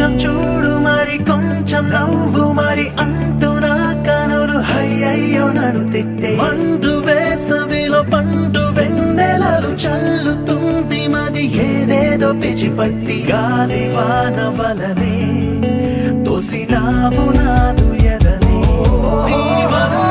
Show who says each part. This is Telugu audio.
Speaker 1: కొంచెం చూడు మరి కొంచెం నవ్వు మరి అంటూ నా కనులు అయ్యయ్యో నన్ను తిట్టే మండు వేసవిలో పండు వెన్నెలలు చల్లుతుంది మది ఏదేదో పిచ్చిపట్టి గాలి వాన వలనే తోసినావు నాదు ఎదనే నీ వల్ల